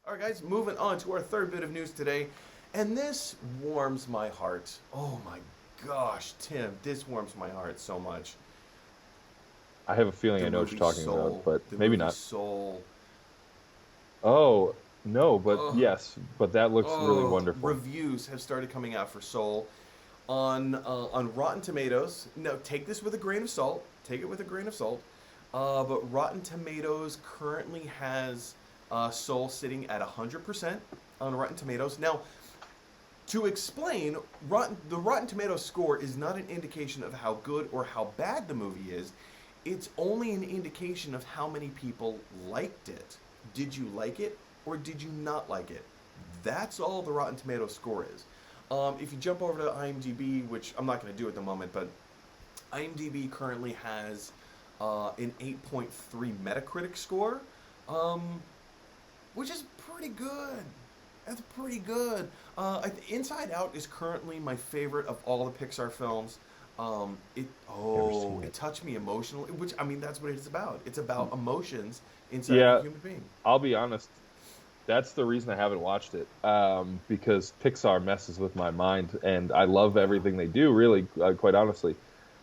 All right, guys, moving on to our third bit of news today. And this warms my heart. Oh my gosh, Tim, this warms my heart so much. I have a feeling The I know what you're movie talking about, Soul. but The maybe movie not. Soul. Oh, no, but Ugh. yes, but that looks really Oh, wonderful. reviews have started coming out for Soul on Rotten Tomatoes. Now, take this with a grain of salt. Take it with a grain of salt. But Rotten Tomatoes currently has Soul sitting at 100% on Rotten Tomatoes. Now, to explain, the Rotten Tomatoes score is not an indication of how good or how bad the movie is. It's only an indication of how many people liked it. Did you like it or did you not like it? That's all the Rotten Tomatoes score is. If you jump over to IMDb, which I'm not going to do at the moment, but IMDb currently has an 8.3 Metacritic score, um, which is pretty good. That's pretty good. Inside Out is currently my favorite of all the Pixar films. Never seen It it. touched me emotionally, which I mean that's what it's about. It's about emotions inside of a Yeah, human being. I'll be honest. That's the reason I haven't watched it. Because Pixar messes with my mind, and I love Yeah. everything they do, really, quite honestly.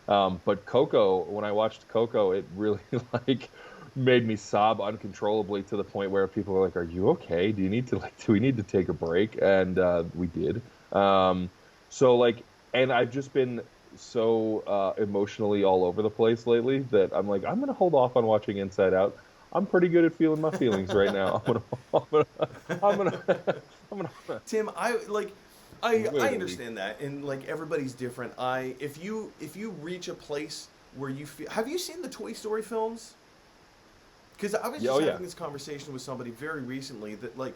But Coco, when I watched Coco, it really like made me sob uncontrollably to the point where people were like, "Are you okay? Do you need to do we need to take a break?" And we did. Um, so like, and I've just been so emotionally all over the place lately that I'm like, I'm gonna hold off on watching Inside Out. I'm pretty good at feeling my feelings right now. I'm gonna, I'm gonna, I'm gonna Tim, I wait a week. understand that, and like everybody's different. If you reach a place where you feel, have you seen the Toy Story films? Because I was Yeah, just oh yeah, having this conversation with somebody very recently that like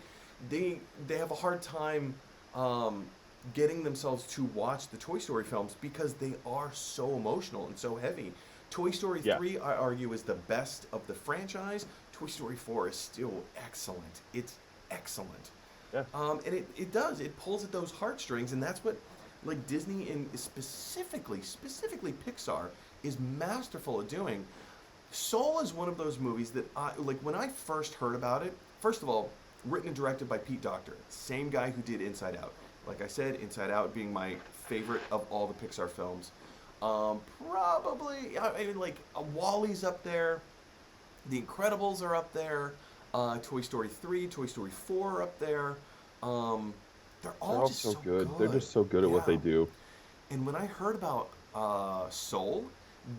they they have a hard time um, getting themselves to watch the Toy Story films because they are so emotional and so heavy. Toy Story yeah, 3, I argue, is the best of the franchise. Toy Story 4 is still excellent. It's excellent. yeah. And it does. It pulls at those heartstrings, and that's what like Disney and specifically Pixar is masterful at doing. Soul is one of those movies that I like when I first heard about it. First of all, written and directed by Pete Docter, same guy who did Inside Out. Like I said, Inside Out being my favorite of all the Pixar films. Probably, I mean, like Wally's up there, The Incredibles are up there, Toy Story 3, Toy Story 4 are up there. Um, they're They're all all just so so good. They're good. just so good at what Yeah. they do. And when I heard about Soul,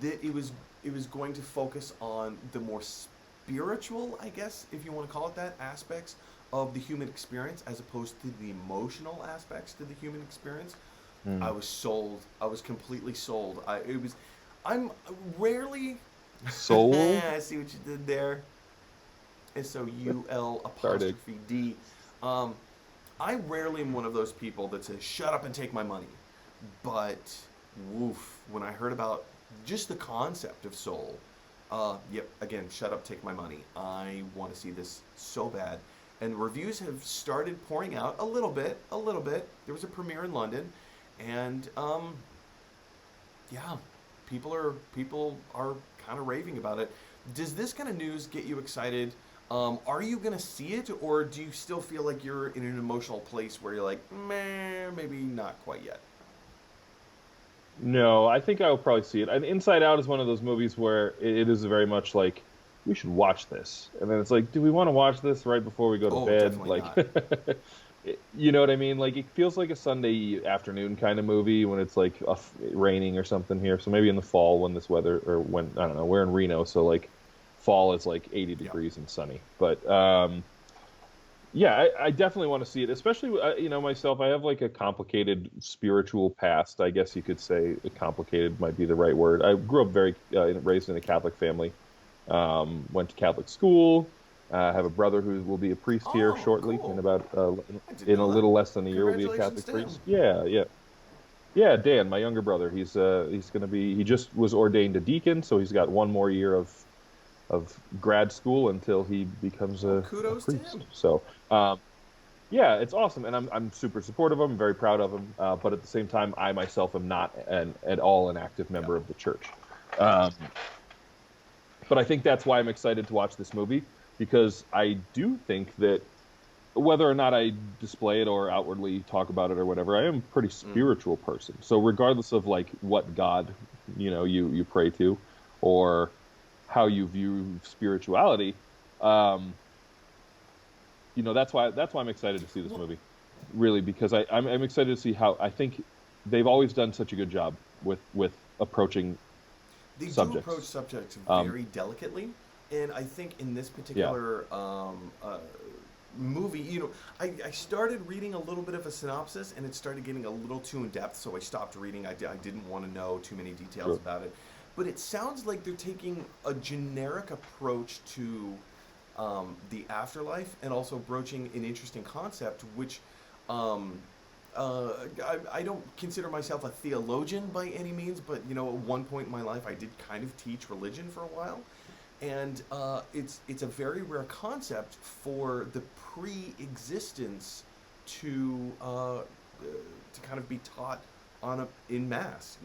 that it was going to focus on the more spiritual, I guess, if you want to call it that, aspects of the human experience as opposed to the emotional aspects to the human experience. I Mm. was sold. I was completely sold. I'm rarely. Soul I see what you did there. SOUL started. apostrophe D. Um, I rarely am one of those people that says, shut up and take my money. But, woof, when I heard about just the concept of Soul, yep, again, shut up, take my money. I want to see this so bad. And reviews have started pouring out a little bit, a little bit. There was a premiere in London, and yeah, people are kind of raving about it. Does this kind of news get you excited? Are you gonna see it, or do you still feel like you're in an emotional place where you're like, meh, maybe not quite yet? No, I think I will probably see it. And Inside Out is one of those movies where it is very much like we should watch this, and then it's like, do we want to watch this right before we go to Oh, bed? definitely Like, not. you know what I mean? Like it feels like a Sunday afternoon kind of movie when it's like raining or something here. So maybe in the fall when this weather or when I don't know, we're in Reno, so like fall is like 80 Yeah. degrees and sunny. But yeah, I definitely want to see it, especially myself. I have like a complicated spiritual past, I guess you could say. Complicated might be the right word. I grew up very raised in a Catholic family. Went to Catholic school. I have a brother who will be a priest here Oh, shortly. In cool. about I didn't in a know that. little less than a year, will be a Congratulations Catholic to him. priest. Yeah, yeah, yeah. Dan, my younger brother, he's gonna be. He just was ordained a deacon, so he's got one more year of grad school until he becomes Well, a kudos to priest. him. So. Yeah, it's awesome, and I'm super supportive of him, very proud of him. But at the same time, I myself am not at all an active Yeah. member of the church. Um, but I think that's why I'm excited to watch this movie because I do think that whether or not I display it or outwardly talk about it or whatever, I am a pretty Mm. spiritual person. So regardless of like what God, you pray to, or how you view spirituality, um, that's why I'm excited to see this Well, movie, really, because I'm excited to see how I think they've always done such a good job with approaching they do approach subjects. subjects Um, very delicately, and I think in this yeah, particular movie, I started reading a little bit of a synopsis, and it started getting a little too in depth, so I stopped reading. I didn't want to know too many details sure. about it, but it sounds like they're taking a generic approach to the afterlife, and also broaching an interesting concept, which um, I don't consider myself a theologian by any means, but at one point in my life, I did kind of teach religion for a while, and it's a very rare concept for the pre-existence to to kind of be taught in mass.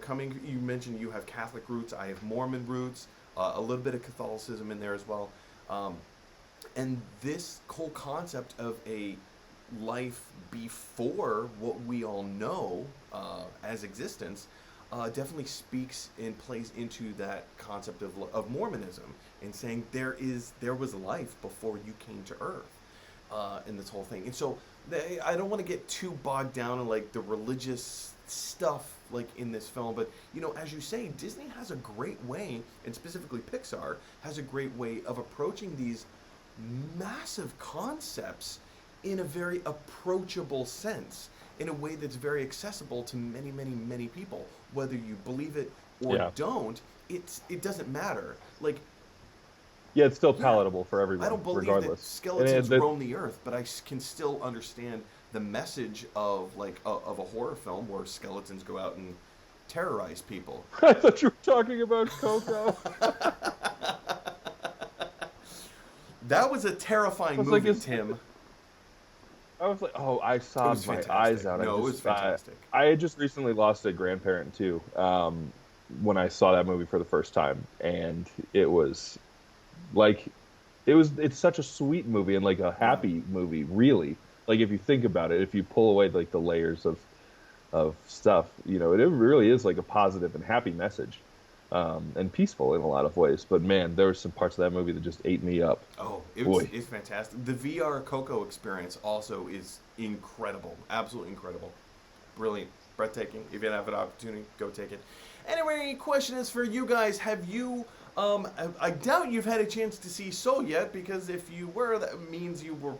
Coming, you mentioned you have Catholic roots, I have Mormon roots, a little bit of Catholicism in there as well. Um, and this whole concept of a life before what we all know as existence definitely speaks and plays into that concept of Mormonism, and saying there was life before you came to Earth in this whole thing. And so I don't want to get too bogged down in like the religious stuff like in this film, but as you say, Disney has a great way, and specifically Pixar has a great way of approaching these massive concepts in a very approachable sense, in a way that's very accessible to many, many, many people. Whether you believe it or Yeah, don't, it doesn't matter. Like, yeah, it's still yeah, palatable for I everyone, don't believe that regardless. And skeletons that roam the earth, but I can still understand the message of like of a horror film where skeletons go out and terrorize people. I thought you were talking about Coco. That was a I terrifying was like, movie, Tim. oh, I It was sobbed my eyes fantastic. out. No, it was fantastic. I had just recently lost a grandparent too. When I saw that movie for the first time, and it was like, it's such a sweet movie and like a Yeah. happy movie, really. Like if you think about it, if you pull away like the layers of stuff, it really is like a positive and happy message, and peaceful in a lot of ways. But man, there were some parts of that movie that just ate me up. Oh, Boy, it's fantastic. The VR Coco experience also is incredible, absolutely incredible, brilliant, breathtaking. If you have an opportunity, go take it. Anyway, question is for you guys: have you? I doubt you've had a chance to see Soul yet, because if you were, that means you're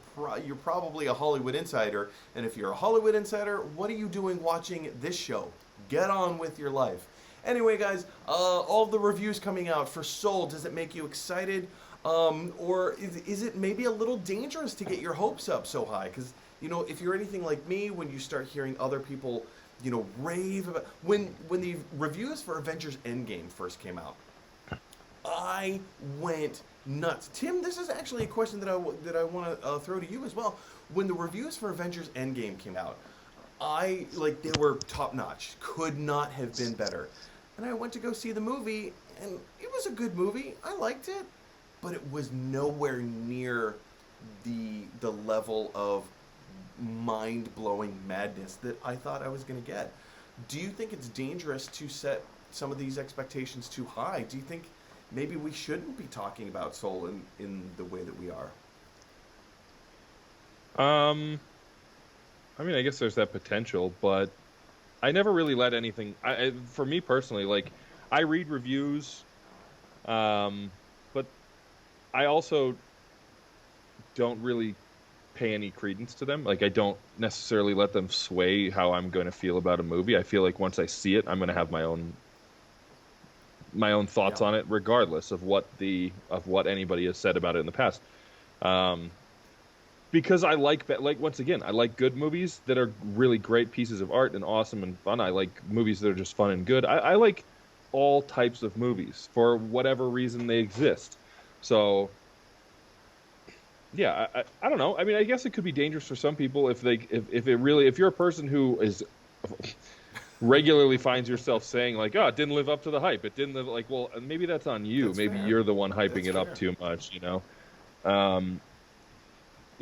probably a Hollywood insider. And if you're a Hollywood insider, what are you doing watching this show? Get on with your life. Anyway, guys, all the reviews coming out for Soul, does it make you excited? Or is it maybe a little dangerous to get your hopes up so high? Because, if you're anything like me, when you start hearing other people, rave about... When the reviews for Avengers Endgame first came out, I went nuts. Tim, this is actually a question that I want to throw to you as well. When the reviews for Avengers Endgame came out, they were top notch. Could not have been better. And I went to go see the movie, and it was a good movie. I liked it, but it was nowhere near the level of mind blowing madness that I thought I was going to get. Do you think it's dangerous to set some of these expectations too high? Do you think maybe we shouldn't be talking about Soul in the way that we are? um, I mean, I guess there's that potential, but I never really let anything. For me personally, like I read reviews, but I also don't really pay any credence to them. Like I don't necessarily let them sway how I'm going to feel about a movie. I feel like once I see it, I'm going to have my own Yeah. thoughts on it, regardless of what anybody has said about it in the past. Um, because I like once again, I like good movies that are really great pieces of art and awesome and fun. I like movies that are just fun and good. I like all types of movies for whatever reason they exist. So yeah, I don't know. I mean, I guess it could be dangerous for some people if you're a person who is regularly finds yourself saying like, oh, it didn't live up to the hype. It didn't live like, well, maybe that's on you. That's Maybe fair. you're the one hyping That's it up fair. too much,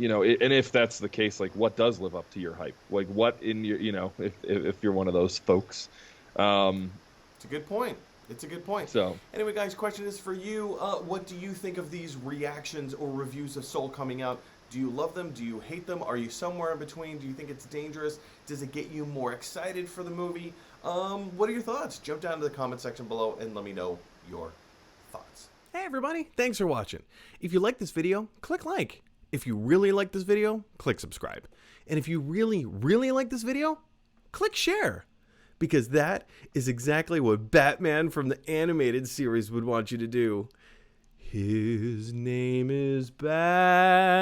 and if that's the case, like what does live up to your hype? Like what in your, if you're one of those folks. It's a good point. It's a good point. So Anyway, guys, question is for you. What do you think of these reactions or reviews of Soul coming out? Do you love them? Do you hate them? Are you somewhere in between? Do you think it's dangerous? Does it get you more excited for the movie? What are your thoughts? Jump down to the comment section below and let me know your thoughts. Hey everybody, thanks for watching. If you like this video, click like. If you really like this video, click subscribe. And if you really, really like this video, click share. Because that is exactly what Batman from the animated series would want you to do. His name is Batman.